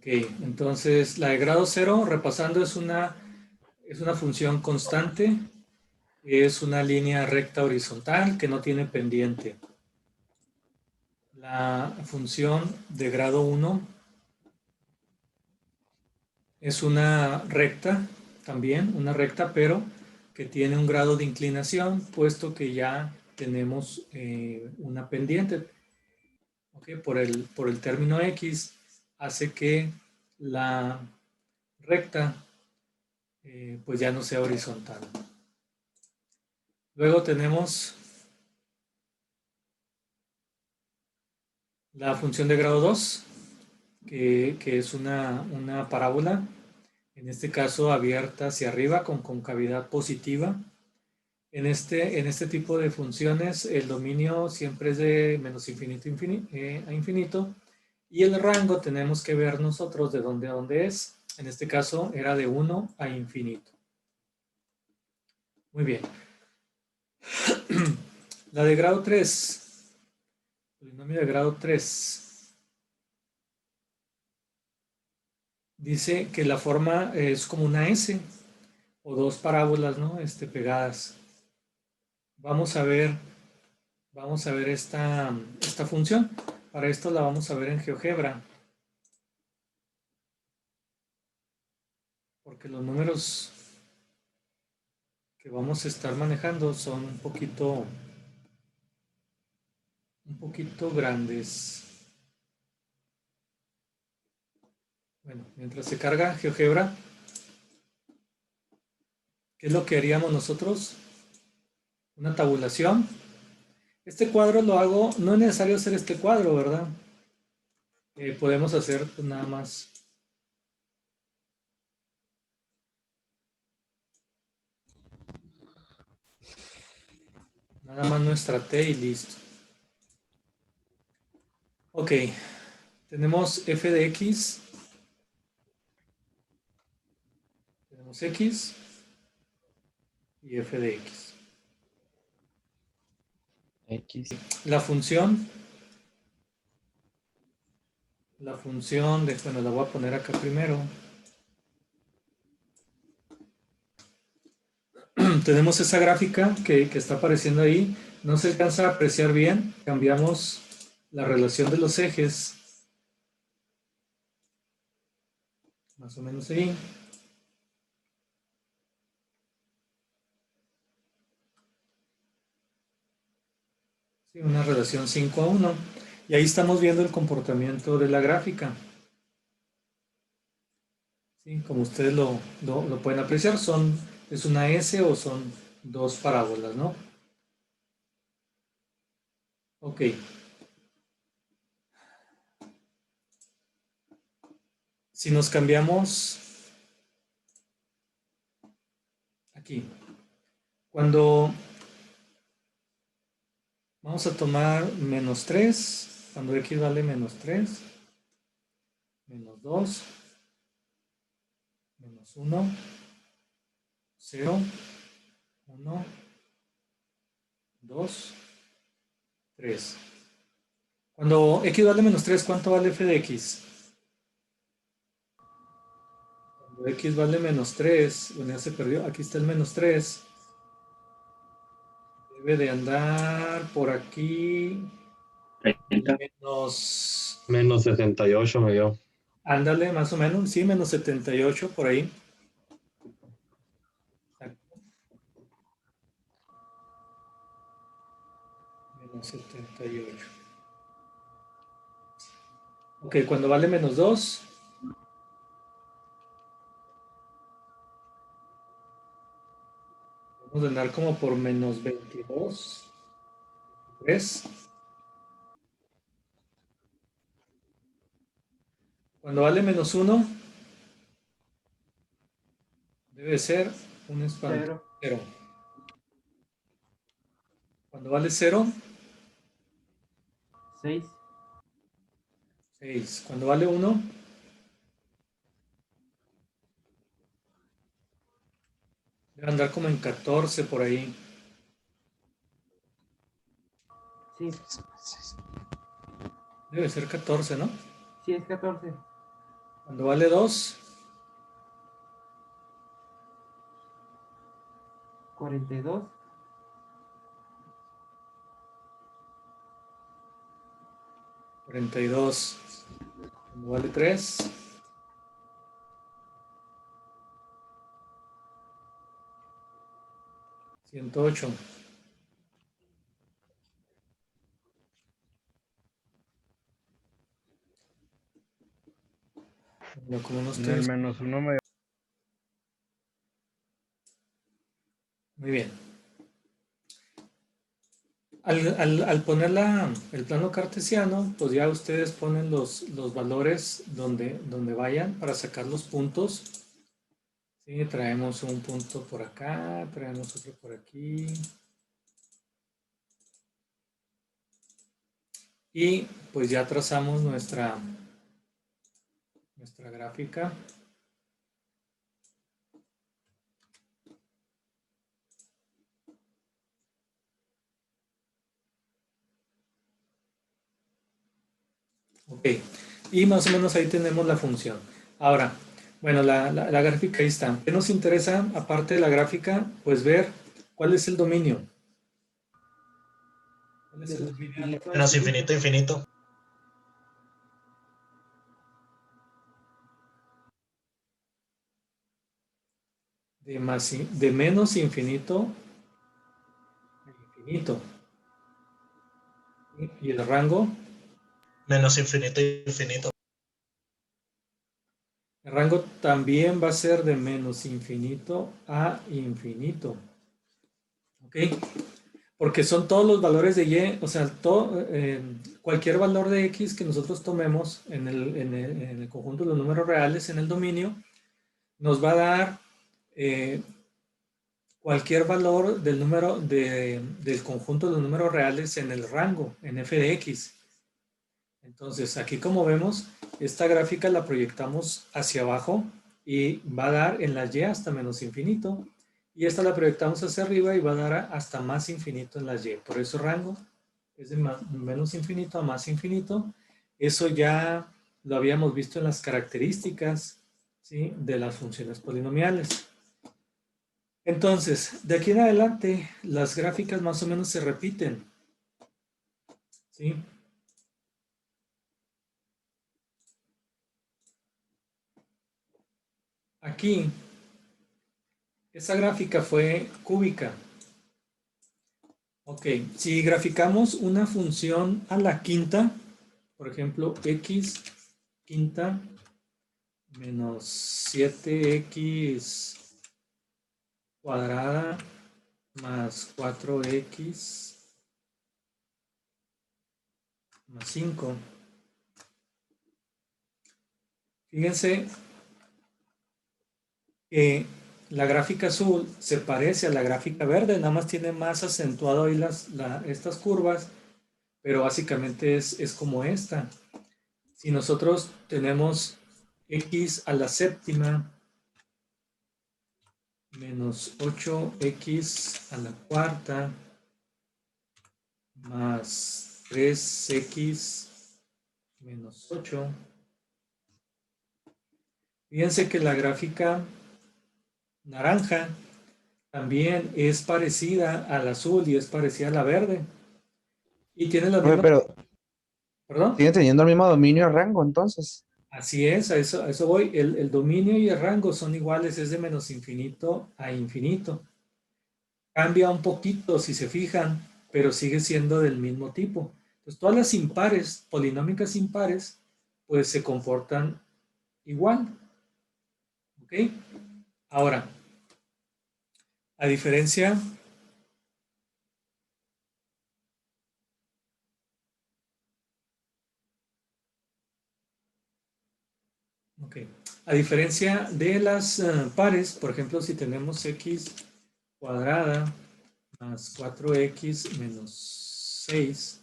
Ok, entonces la de grado 0, repasando, es una función constante, es una línea recta horizontal que no tiene pendiente. La función de grado 1 es una recta, también una recta, pero que tiene un grado de inclinación, puesto que ya tenemos una pendiente. ¿Okay? Por el término X hace que la recta pues ya no sea horizontal. Luego tenemos la función de grado 2, que es una parábola, en este caso abierta hacia arriba con concavidad positiva. En este tipo de funciones el dominio siempre es de menos infinito a infinito, y el rango tenemos que ver nosotros de dónde a dónde es. En este caso era de 1 a infinito. Muy bien. La de grado 3, polinomio de grado 3, dice que la forma es como una S o dos parábolas, ¿no? Pegadas. Vamos a ver, esta función. Para esto la vamos a ver en GeoGebra, porque los números que vamos a estar manejando son un poquito grandes. Bueno, mientras se carga GeoGebra, ¿qué es lo que haríamos nosotros? Una tabulación. Este cuadro lo hago, no es necesario hacer este cuadro, ¿verdad? Podemos hacer pues, nada más nuestra T y listo. Ok, tenemos f de x, tenemos x y f de x. La función bueno, la voy a poner acá primero. Tenemos esa gráfica que está apareciendo ahí. No se alcanza a apreciar bien. Cambiamos la relación de los ejes. Más o menos ahí. Sí, una relación 5 a 1. Y ahí estamos viendo el comportamiento de la gráfica. ¿Sí? Como ustedes lo pueden apreciar, es una S o son dos parábolas, ¿no? Ok. Si nos cambiamos aquí, cuando vamos a tomar menos 3, cuando x vale menos 3, menos 2, menos 1, 0, 1, 2, 3. Cuando x vale menos 3, ¿cuánto vale f de x? Cuando x vale menos 3, bueno, ya se perdió, aquí está el menos 3. Debe de andar por aquí. 30. Menos, Menos 68 me dio. ándale, más o menos, sí, menos 78 por ahí. Menos 78. Ok, cuando vale menos 2, vamos a andar como por menos 22, 3. Cuando vale menos 1, debe ser un espanto. Cero. 0. Cuando vale 0, 6. 6. Cuando vale 1, debe andar como en 14 por ahí. Sí. Debe ser 14, ¿no? Sí, es 14. Cuando vale 2, 42. 42. Cuando vale 3, 108. Bueno, como no En estoy... el -1 me dio. Muy bien. Al poner el plano cartesiano, pues ya ustedes ponen los valores donde vayan para sacar los puntos. ¿Sí? Traemos un punto por acá, traemos otro por aquí. Y pues ya trazamos nuestra gráfica. Ok, y más o menos ahí tenemos la función. Ahora, bueno, la gráfica ahí está. ¿Qué nos interesa, aparte de la gráfica? Pues ver cuál es el dominio. ¿Cuál es el dominio? Menos infinito, infinito. De menos infinito a infinito. ¿Y el rango? Menos infinito, infinito. El rango también va a ser de menos infinito a infinito. ¿Ok? Porque son todos los valores de y, o sea, cualquier valor de x que nosotros tomemos en el conjunto de los números reales en el dominio, nos va a dar cualquier valor del conjunto de los números reales en el rango, en f de x. Entonces, aquí como vemos, esta gráfica la proyectamos hacia abajo y va a dar en la y hasta menos infinito. Y esta la proyectamos hacia arriba y va a dar hasta más infinito en la y. Por eso rango es de menos infinito a más infinito. Eso ya lo habíamos visto en las características, ¿sí?, de las funciones polinomiales. Entonces, de aquí en adelante, las gráficas más o menos se repiten, ¿sí? Aquí, esa gráfica fue cúbica. Ok, si graficamos una función a la quinta, por ejemplo, x quinta menos 7x cuadrada más 4x más 5. Fíjense que la gráfica azul se parece a la gráfica verde, nada más tiene más acentuado ahí estas curvas, pero básicamente es como esta. Si nosotros tenemos x a la séptima menos 8x a la cuarta más 3x menos 8. Fíjense que la gráfica naranja también es parecida al azul y es parecida a la verde. Y tiene las Oye, mismas... pero ¿Perdón? sigue teniendo el mismo dominio de rango, entonces. Así es, a eso voy. El dominio y el rango son iguales, es de menos infinito a infinito. Cambia un poquito si se fijan, pero sigue siendo del mismo tipo. Entonces, todas las impares, polinómicas impares, pues se comportan igual. ¿Ok? Ahora, a diferencia... Ok. A diferencia de las pares, por ejemplo, si tenemos x cuadrada más 4x menos 6,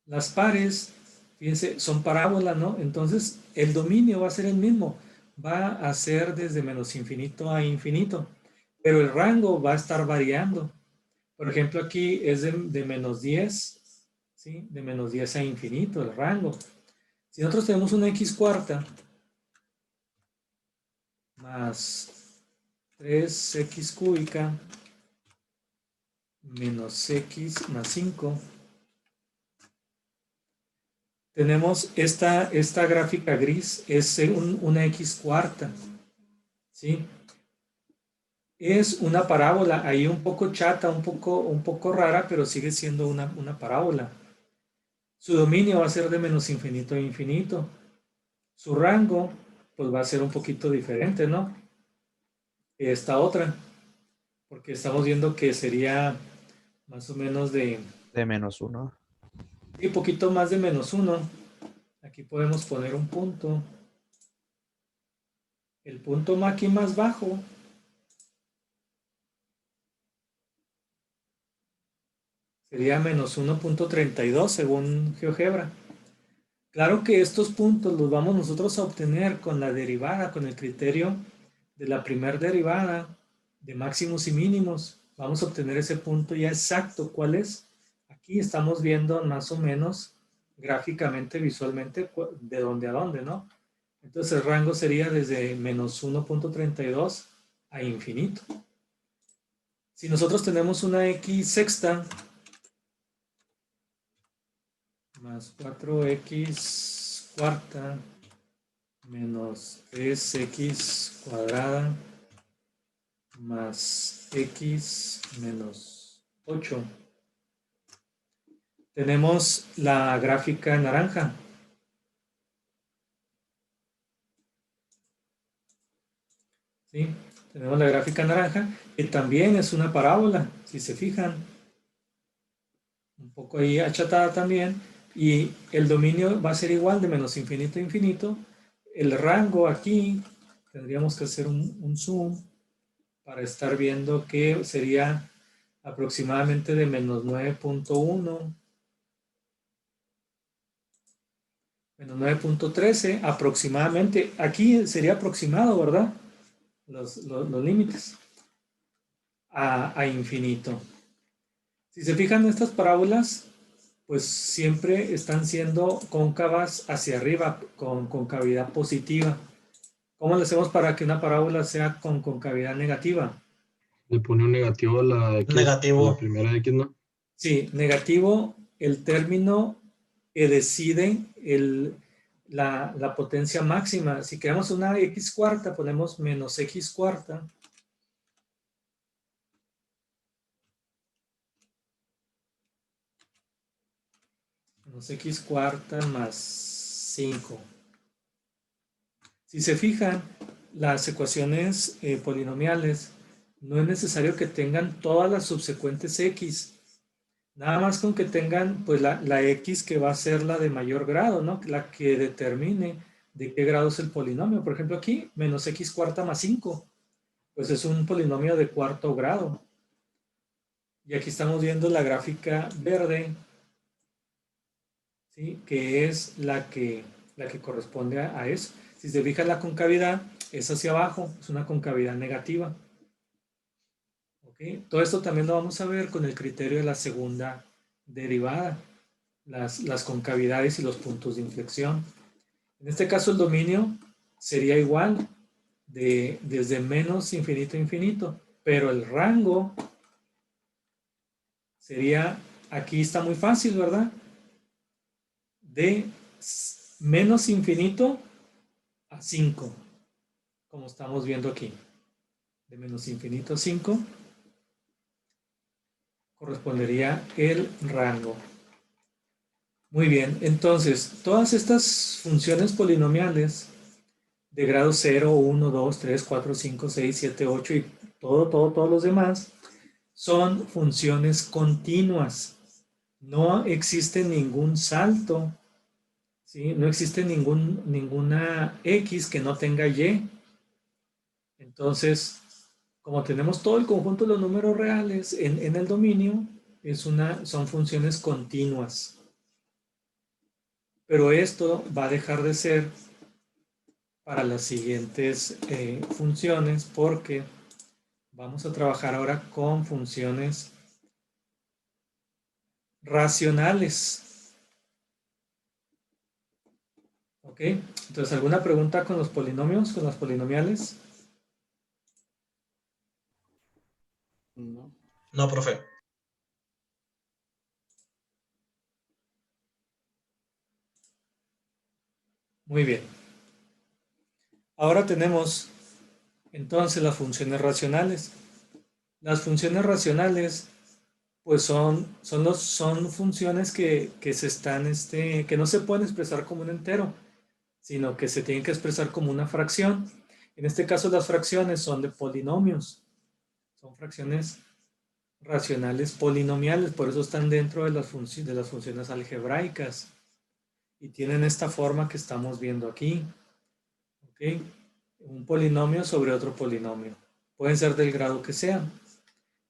las pares, fíjense, son parábolas, ¿no? Entonces, el dominio va a ser el mismo. Va a ser desde menos infinito a infinito, pero el rango va a estar variando. Por ejemplo, aquí es de menos 10, ¿sí? De menos 10 a infinito, el rango. Si nosotros tenemos una x cuarta más 3x cúbica menos x más 5, tenemos esta gráfica gris, es una x cuarta, ¿sí? Es una parábola, ahí un poco chata, un poco rara, pero sigue siendo una parábola. Su dominio va a ser de menos infinito a infinito. Su rango, pues va a ser un poquito diferente, ¿no? Esta otra, porque estamos viendo que sería más o menos de -1. un poquito más de -1. Aquí podemos poner un punto. El punto aquí más bajo sería -1.32 según GeoGebra. Claro que estos puntos los vamos nosotros a obtener con la derivada, con el criterio de la primera derivada de máximos y mínimos. Vamos a obtener ese punto ya exacto. ¿Cuál es? Aquí estamos viendo más o menos gráficamente, visualmente, de dónde a dónde, ¿no? Entonces el rango sería desde -1.32 a infinito. Si nosotros tenemos una x sexta más 4x cuarta menos 3x cuadrada más x menos 8. Tenemos la gráfica naranja. ¿Sí? Tenemos la gráfica naranja, que también es una parábola, si se fijan. Un poco ahí achatada también. Y el dominio va a ser igual de menos infinito a infinito. El rango aquí, tendríamos que hacer un zoom para estar viendo que sería aproximadamente de menos 9.1, menos 9.13 aproximadamente. Aquí sería aproximado, ¿verdad? Los límites a infinito. Si se fijan, estas parábolas, pues siempre están siendo cóncavas hacia arriba, con concavidad positiva. ¿Cómo le hacemos para que una parábola sea con concavidad negativa? Le pone un negativo a la X, a la Negativo. primera X, ¿no? Sí, negativo, el término que decide la potencia máxima. Si queremos una x cuarta, ponemos menos x cuarta. Menos x cuarta más 5. Si se fijan, las ecuaciones polinomiales no es necesario que tengan todas las subsecuentes x. Nada más con que tengan pues la x que va a ser la de mayor grado, ¿no? La que determine de qué grado es el polinomio. Por ejemplo aquí, menos x cuarta más 5. Pues es un polinomio de cuarto grado. Y aquí estamos viendo la gráfica verde, ¿sí? Que es la que corresponde a eso. Si se fija, la concavidad es hacia abajo, es una concavidad negativa. ¿Okay? Todo esto también lo vamos a ver con el criterio de la segunda derivada, las concavidades y los puntos de inflexión. En este caso el dominio sería igual desde menos infinito a infinito, pero el rango sería, aquí está muy fácil, ¿verdad? De menos infinito a 5, como estamos viendo aquí. De menos infinito a 5 correspondería el rango. Muy bien, entonces, todas estas funciones polinomiales de grado 0, 1, 2, 3, 4, 5, 6, 7, 8 y todos los demás son funciones continuas. No existe ningún salto, ¿sí? No existe ninguna x que no tenga y. Entonces, como tenemos todo el conjunto de los números reales en el dominio, son funciones continuas. Pero esto va a dejar de ser para las siguientes funciones, porque vamos a trabajar ahora con funciones racionales. Ok, entonces, ¿alguna pregunta con los polinomios, con las polinomiales? No. No, profe. Muy bien. Ahora tenemos entonces las funciones racionales. Las funciones racionales, pues son funciones que no se pueden expresar como un entero, sino que se tienen que expresar como una fracción. En este caso, las fracciones son de polinomios, son fracciones racionales polinomiales, por eso están dentro de de las funciones algebraicas y tienen esta forma que estamos viendo aquí. ¿Ok? Un polinomio sobre otro polinomio. Pueden ser del grado que sean.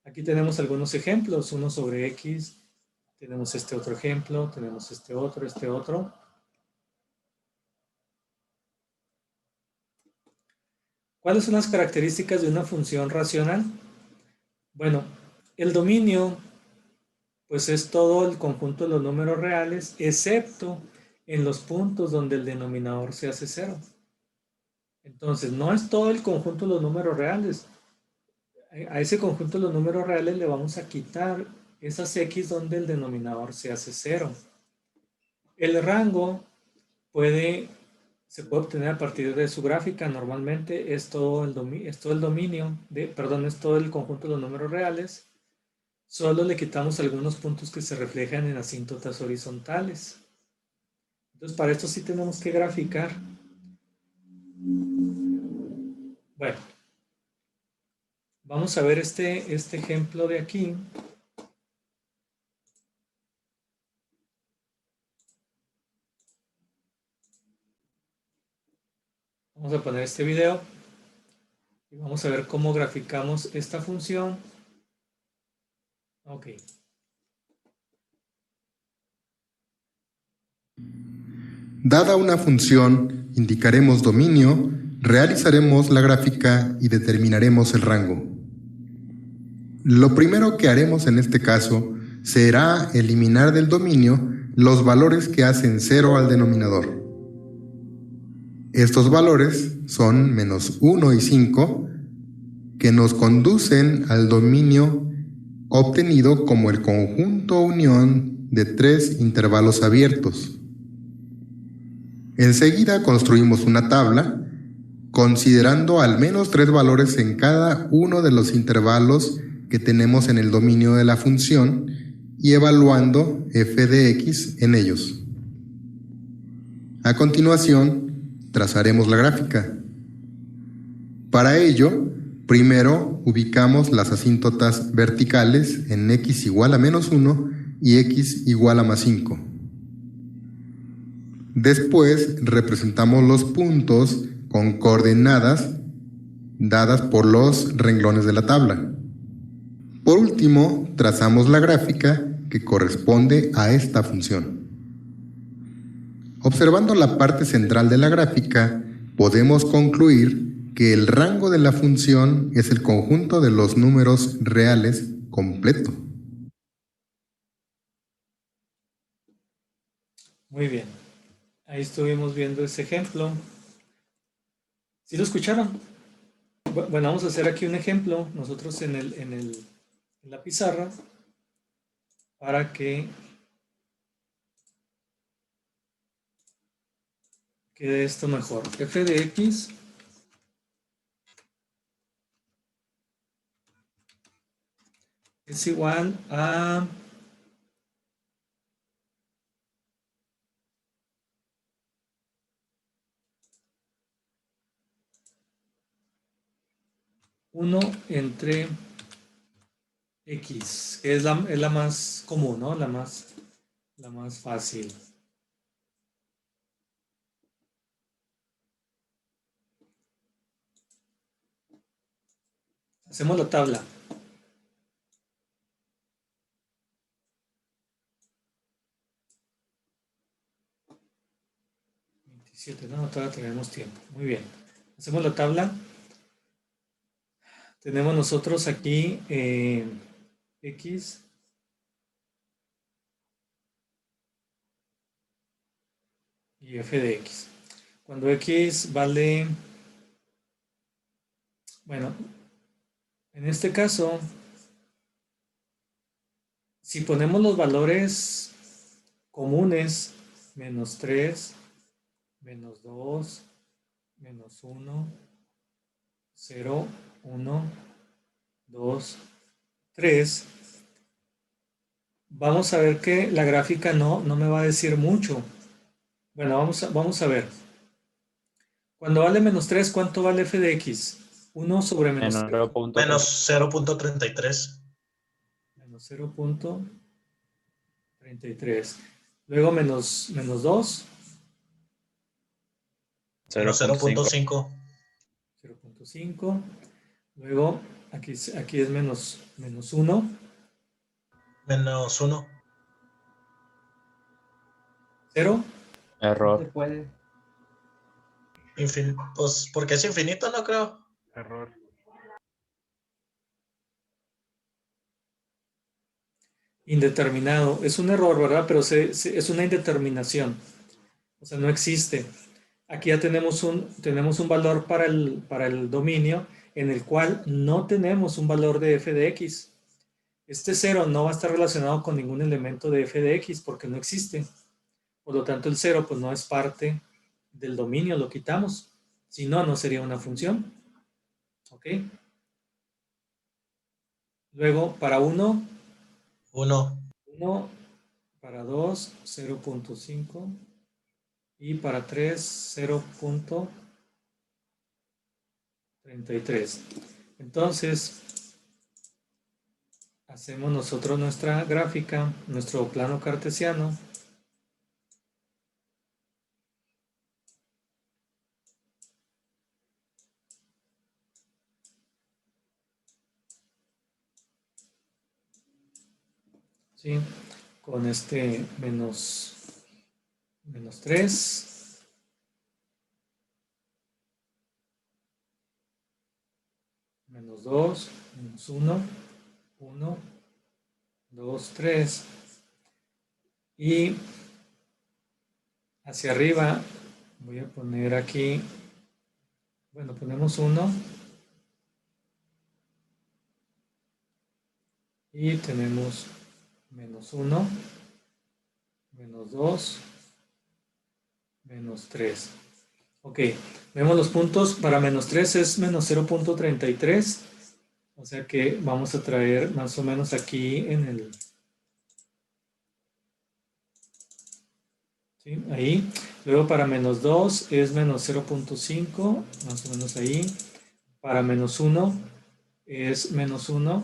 Aquí tenemos algunos ejemplos, uno sobre x, tenemos este otro ejemplo, tenemos este otro. ¿Cuáles son las características de una función racional? Bueno, el dominio, pues es todo el conjunto de los números reales, excepto en los puntos donde el denominador se hace cero. Entonces, no es todo el conjunto de los números reales. A ese conjunto de los números reales le vamos a quitar esas x donde el denominador se hace cero. El rango se puede obtener a partir de su gráfica. Normalmente es todo el dominio, es todo el conjunto de los números reales. Solo le quitamos algunos puntos que se reflejan en asíntotas horizontales. Entonces, para esto sí tenemos que graficar. Bueno, vamos a ver este ejemplo de aquí. Vamos a poner este video y vamos a ver cómo graficamos esta función. Ok. Dada una función, indicaremos dominio, realizaremos la gráfica y determinaremos el rango. Lo primero que haremos en este caso será eliminar del dominio los valores que hacen cero al denominador. Estos valores son -1 y 5, que nos conducen al dominio obtenido como el conjunto unión de 3 intervalos abiertos. Enseguida construimos una tabla, considerando al menos 3 valores en cada uno de los intervalos que tenemos en el dominio de la función y evaluando f de x en ellos. A continuación, trazaremos la gráfica. Para ello, primero ubicamos las asíntotas verticales en x igual a -1 y x igual a +5. Después representamos los puntos con coordenadas dadas por los renglones de la tabla. Por último, trazamos la gráfica que corresponde a esta función. Observando la parte central de la gráfica, podemos concluir que el rango de la función es el conjunto de los números reales completo. Muy bien. Ahí estuvimos viendo ese ejemplo. ¿Sí lo escucharon? Bueno, vamos a hacer aquí un ejemplo nosotros en la pizarra para que quede esto mejor. F de x es igual a 1 entre x, que es la más común, ¿no? La más fácil. Hacemos la tabla. No, todavía tenemos tiempo. Muy bien. Hacemos la tabla. Tenemos nosotros aquí x y f de x. Cuando X vale, bueno, en este caso, si ponemos los valores comunes, menos 3, menos 2, menos 1, 0, 1, 2, 3, vamos a ver que la gráfica no me va a decir mucho. Bueno, vamos a ver. Cuando vale menos 3, ¿cuánto vale f de x? 1 sobre menos 3. Menos 0.33. Menos 0.33. Luego menos 2. Menos 0.5. 0.5. Luego aquí es menos 1. Menos 1. 0. Error. No se puede. Pues porque es infinito, no creo. Error. Indeterminado. Es un error, ¿verdad? Pero es una indeterminación. O sea, no existe. Aquí ya tenemos un valor para el dominio en el cual no tenemos un valor de f de x. Este 0 no va a estar relacionado con ningún elemento de f de x porque no existe. Por lo tanto, el 0 pues no es parte del dominio, lo quitamos. Si no, no sería una función. ¿Ok? Luego, para 1, 1. para 2, 0.5 y para 3, 0.33. Entonces, hacemos nosotros nuestra gráfica, nuestro plano cartesiano. ¿Sí? Con este menos 3, menos 2, menos 1, 1, 2, 3, y hacia arriba voy a poner aquí, bueno, ponemos 1 y tenemos menos 1, menos 2, menos 3. Ok, vemos los puntos. Para menos 3 es menos 0.33. O sea que vamos a traer más o menos aquí en el... ¿sí? Ahí. Luego para menos 2 es menos 0.5, más o menos ahí. Para menos 1 es menos 1.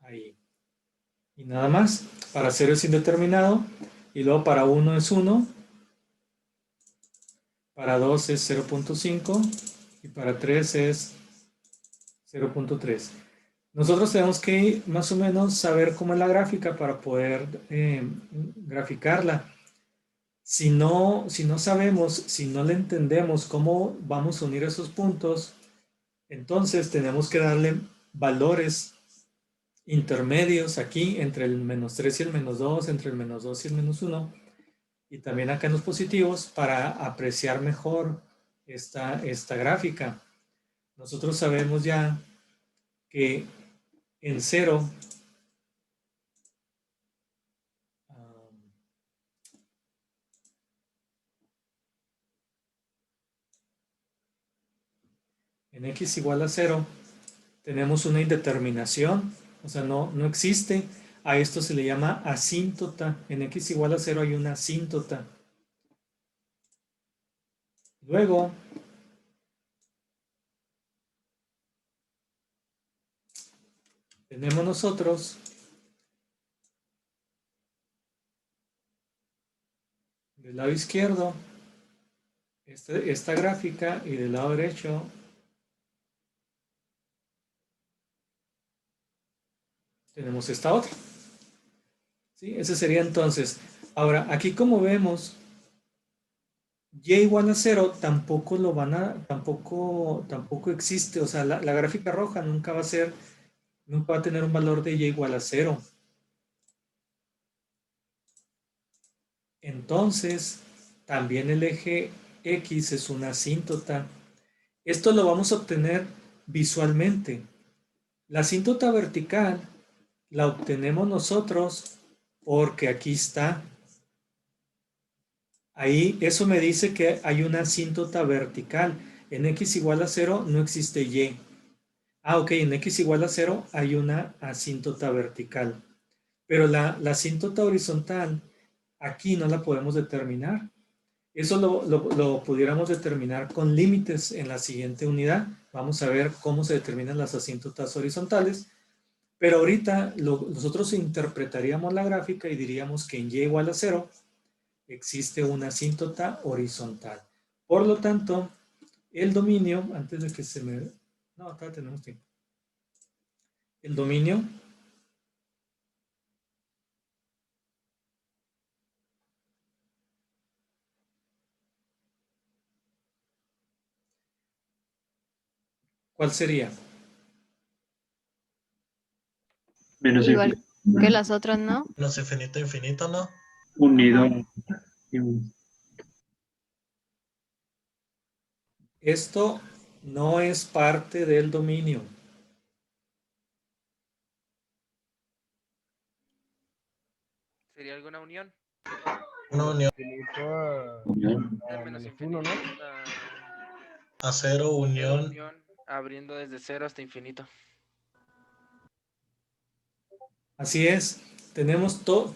Ahí. Y nada más. Para 0 es indeterminado. Y luego para 1 es 1. Para 2 es 0.5 y para 3 es 0.3. Nosotros tenemos que más o menos saber cómo es la gráfica para poder graficarla. Si no sabemos, si no le entendemos cómo vamos a unir esos puntos, entonces tenemos que darle valores intermedios aquí entre el menos 3 y el menos 2, entre el menos 2 y el menos 1. Y también acá en los positivos para apreciar mejor esta gráfica. Nosotros sabemos ya que en 0 en x igual a 0 tenemos una indeterminación, o sea, no existe. A esto se le llama asíntota. En x igual a 0 hay una asíntota. Luego, tenemos nosotros del lado izquierdo esta gráfica y del lado derecho tenemos esta otra. ¿Sí? Ese sería entonces. Ahora, aquí como vemos, y igual a 0 tampoco tampoco existe. O sea, la gráfica roja nunca va a tener un valor de y igual a 0. Entonces, también el eje X es una asíntota. Esto lo vamos a obtener visualmente. La asíntota vertical la obtenemos nosotros porque aquí está. Ahí, eso me dice que hay una asíntota vertical. En x igual a 0 no existe y. Ok, en x igual a 0 hay una asíntota vertical. Pero la asíntota horizontal, aquí no la podemos determinar. Eso lo pudiéramos determinar con límites en la siguiente unidad. Vamos a ver cómo se determinan las asíntotas horizontales. Pero ahorita nosotros interpretaríamos la gráfica y diríamos que en y igual a 0 existe una asíntota horizontal. Por lo tanto, el dominio, antes de que se me... No, acá tenemos tiempo. El dominio ¿cuál sería? Menos Igual infinito. que las otras, ¿no? Menos infinito, infinito, ¿no? Unido. Esto no es parte del dominio. ¿Sería alguna unión? Una unión Unión. Del menos menos infinito uno, ¿no? a cero, unión. Abriendo desde 0 hasta infinito. Así es. Tenemos todo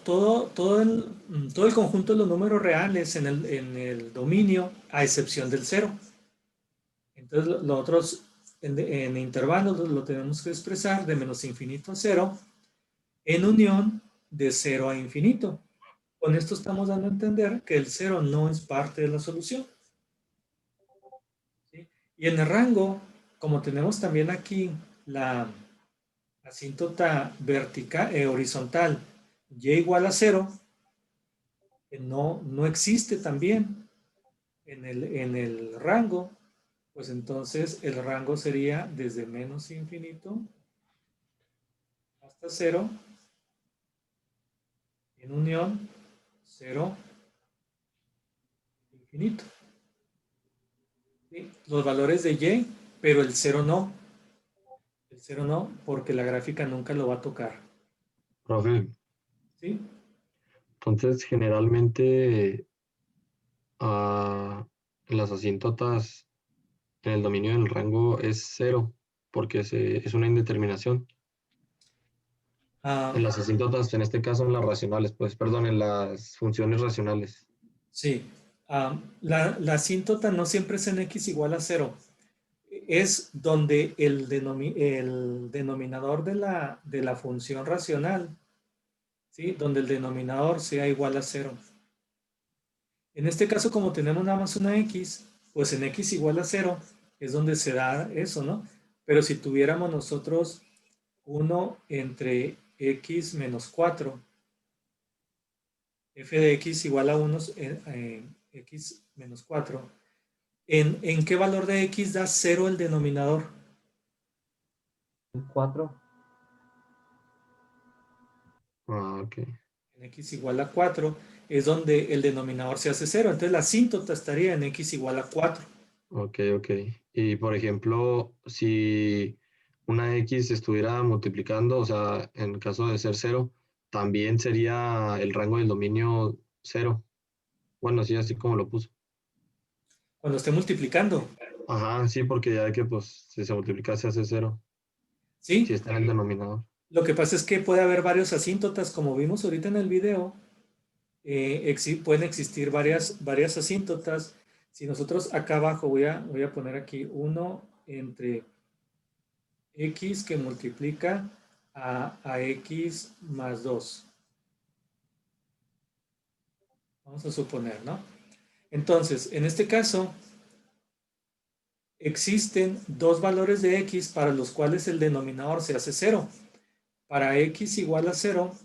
el conjunto de los números reales en el dominio, a excepción del 0. Entonces, los otros en intervalos lo tenemos que expresar de menos infinito a 0 en unión de 0 a infinito. Con esto estamos dando a entender que el 0 no es parte de la solución. ¿Sí? Y en el rango, como tenemos también aquí la asíntota vertical, horizontal, y igual a 0, que no existe también en el rango, pues entonces el rango sería desde menos infinito hasta 0, en unión 0, infinito. ¿Sí? Los valores de y, pero el 0 no. El 0 no, porque la gráfica nunca lo va a tocar. Profe, ¿Sí? entonces generalmente en las asíntotas en el dominio del rango es 0, porque es una indeterminación. Ah, En las asíntotas, en este caso en las racionales, pues, perdón, en las funciones racionales. sí. La asíntota no siempre es en x igual a 0. Es donde el denominador de la función racional, ¿sí? Donde el denominador sea igual a 0. En este caso, como tenemos nada más una x, pues en x igual a 0 es donde se da eso, ¿no? Pero si tuviéramos nosotros 1 entre x menos 4, f de x igual a 1, x menos 4, ¿en qué valor de x da 0 el denominador? 4. Ok. En x igual a 4 es donde el denominador se hace 0. Entonces la asíntota estaría en x igual a 4. Ok. Y por ejemplo, si una x estuviera multiplicando, o sea, en caso de ser 0, también sería el rango del dominio 0. Bueno, sí, así como lo puso. Cuando esté multiplicando. Ajá, sí, porque ya que pues si se multiplica se hace 0. Si ¿Sí? está en el denominador. Lo que pasa es que puede haber varios asíntotas, como vimos ahorita en el video. Pueden existir varias asíntotas. Si nosotros acá abajo voy a poner aquí 1 entre x que multiplica a x más 2. Vamos a suponer, ¿no? Entonces, en este caso, existen dos valores de x para los cuales el denominador se hace 0. Para x igual a 0,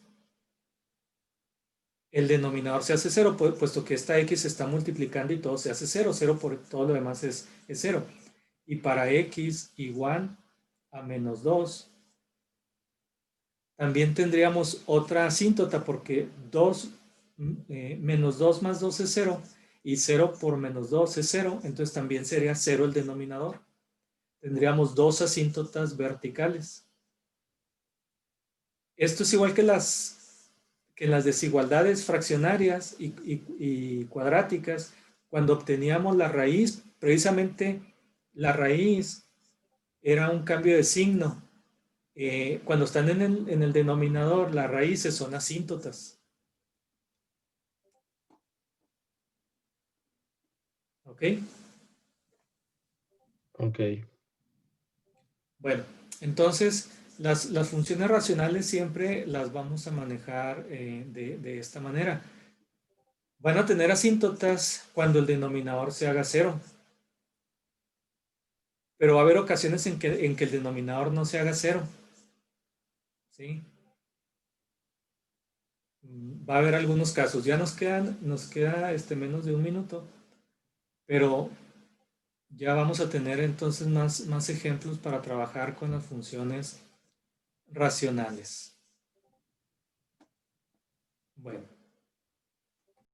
el denominador se hace 0, puesto que esta x se está multiplicando y todo se hace 0. 0 por todo lo demás es 0. Y para x igual a menos 2, también tendríamos otra asíntota porque menos 2 más 2 es 0. y 0 por menos 2 es 0, entonces también sería 0 el denominador. Tendríamos dos asíntotas verticales. Esto es igual que en las desigualdades fraccionarias y cuadráticas. Cuando obteníamos la raíz, precisamente la raíz era un cambio de signo. Cuando están en el denominador, las raíces son asíntotas. ¿Ok? Ok. Bueno, entonces las funciones racionales siempre las vamos a manejar de esta manera. Van a tener asíntotas cuando el denominador se haga 0. Pero va a haber ocasiones en que el denominador no se haga 0. ¿Sí? Va a haber algunos casos. Ya nos queda menos de un minuto. Pero ya vamos a tener entonces más ejemplos para trabajar con las funciones racionales. Bueno.